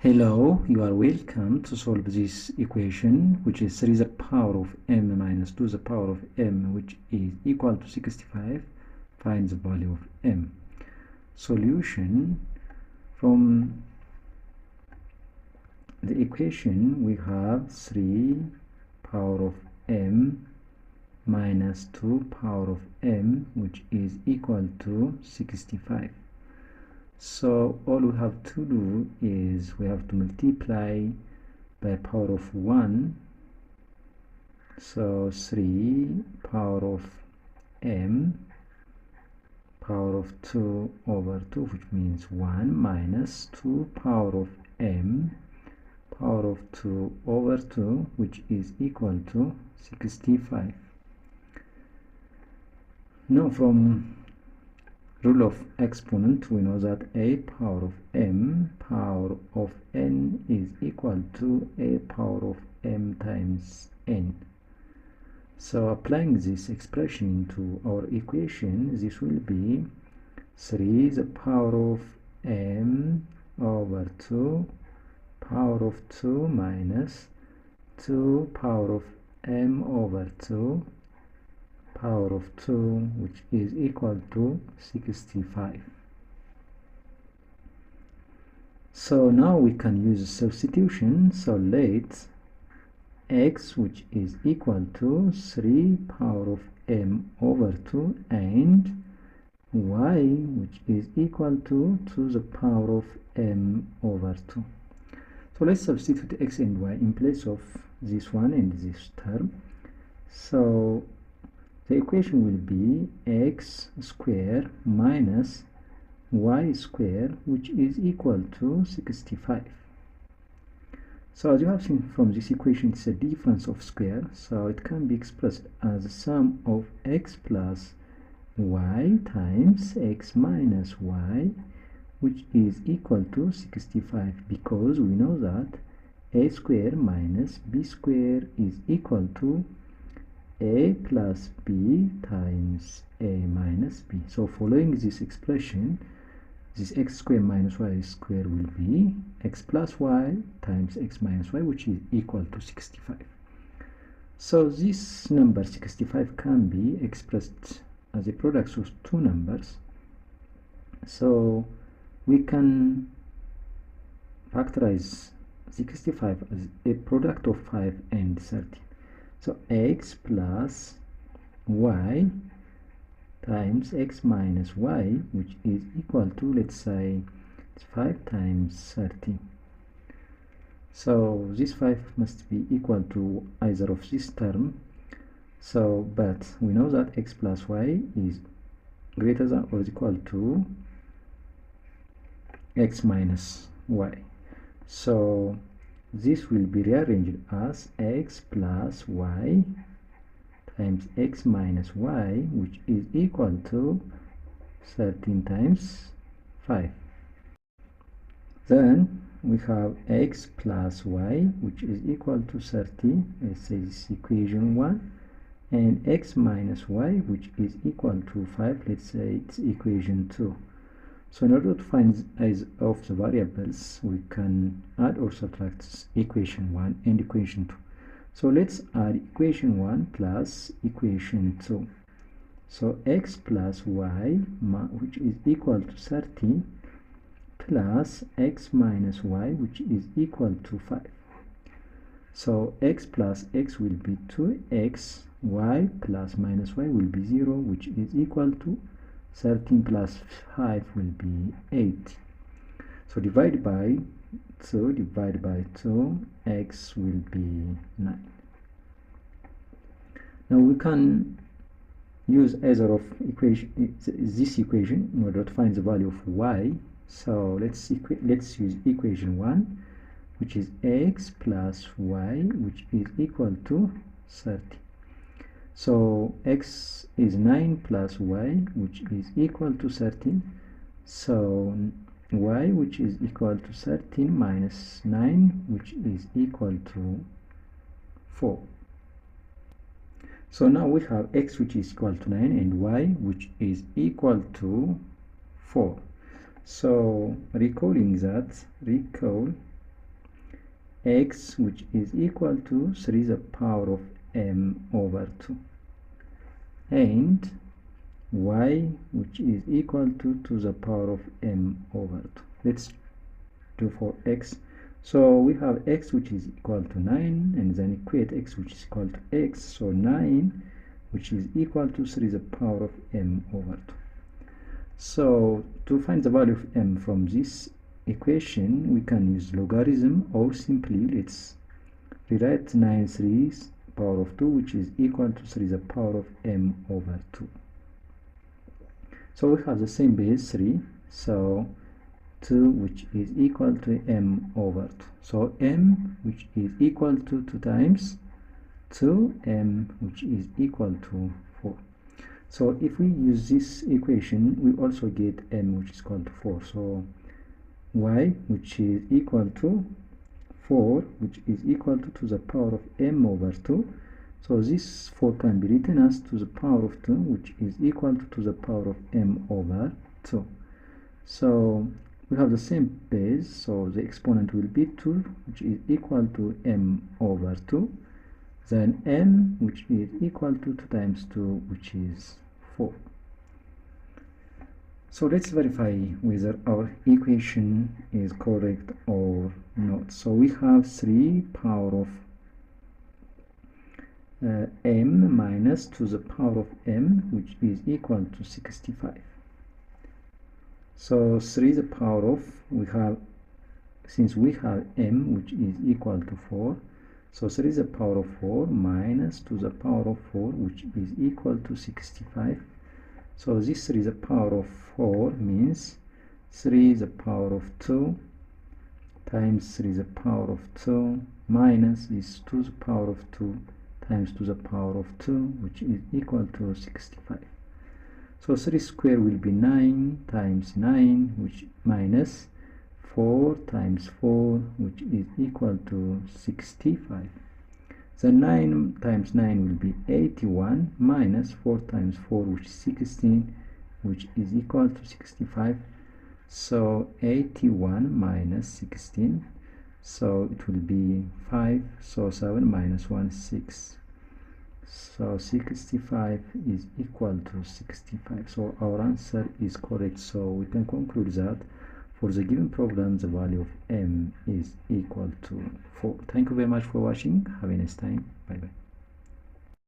Hello, you are welcome to solve this equation, which is 3 to the power of m minus 2 to the power of m, which is equal to 65. Find the value of m. Solution: from the equation we have 3 power of m minus 2 power of m, which is equal to 65. So all we have to do is we have to multiply by power of 1. So 3 power of m power of 2 over 2, which means 1 minus 2 power of m power of 2 over 2, which is equal to 65. Now from rule of exponent, we know that a power of m power of n is equal to a power of m times n. So applying this expression into our equation, this will be 3 the power of m over 2 power of 2 minus 2 power of m over 2 power of 2, which is equal to 65. So now we can use substitution. So let x, which is equal to 3 power of m over 2, and y, which is equal to the power of m over 2. So let's substitute x and y in place of this one and this term. So the equation will be x squared minus y squared, which is equal to 65. So as you have seen from this equation, it's a difference of square, so it can be expressed as the sum of x plus y times x minus y, which is equal to 65, because we know that a squared minus b squared is equal to a plus b times a minus b. So following this expression, this x squared minus y squared will be x plus y times x minus y, which is equal to 65. So this number 65 can be expressed as a product of two numbers. So we can factorize 65 as a product of 5 and 13. So x plus y times x minus y, which is equal to, let's say, 5 times 13. So this 5 must be equal to either of this term. So, but we know that x plus y is greater than or equal to x minus y. So this will be rearranged as x plus y times x minus y, which is equal to 13 times 5. Then we have x plus y, which is equal to 30. Let's say this is equation 1. And x minus y, which is equal to 5. Let's say it's equation 2. So in order to find either of the variables, we can add or subtract equation 1 and equation 2. So let's add equation 1 plus equation 2. So x plus y, which is equal to 30, plus x minus y, which is equal to 5. So x plus x will be 2x, y plus minus y will be 0, which is equal to 13 plus 5 will be 8. So divide by 2, x will be 9. Now we can use either of this equation in order to find the value of y. So let's use equation 1, which is x plus y, which is equal to 30. So x is 9 plus y, which is equal to 13. So y, which is equal to 13 minus 9, which is equal to 4. So now we have x, which is equal to 9, and y, which is equal to 4. So recall x which is equal to 3 the power of m over 2, and y which is equal to the power of m over 2. Let's do for x. So we have x which is equal to 9, and then equate x which is equal to x. So 9 which is equal to 3 the power of m over 2. So to find the value of m from this equation, we can use logarithm, or simply let's rewrite 9 3 power of 2 which is equal to 3 the power of m over 2. So we have the same base 3, so 2 which is equal to m over 2. So m which is equal to 2 times 2, m which is equal to 4. So if we use this equation, we also get m which is equal to 4. So y which is equal to 4 which is equal to the power of m over 2. So this 4 can be written as to the power of 2 which is equal to the power of m over 2. So we have the same base, so the exponent will be 2 which is equal to m over 2, then m which is equal to 2 times 2 which is 4. So let's verify whether our equation is correct or not. So we have 3 power of m minus to the power of m which is equal to 65. So 3 the power of, we have, since we have m which is equal to 4, so 3 the power of 4 minus to the power of 4 which is equal to 65. So this 3 the power of 4 means 3 the power of 2 times 3 the power of 2 minus this 2 the power of 2 times to the power of 2 which is equal to 65. So 3 square will be 9 times 9 which minus 4 times 4 which is equal to 65. The 9 times 9 will be 81 minus 4 times 4 which is 16 which is equal to 65. So 81 minus 16, so it will be 5, so 7 minus 1 6. So 65 is equal to 65. So our answer is correct. So we can conclude that for the given problem, the value of m is equal to 4. Thank you very much for watching. Have a nice time. Bye bye.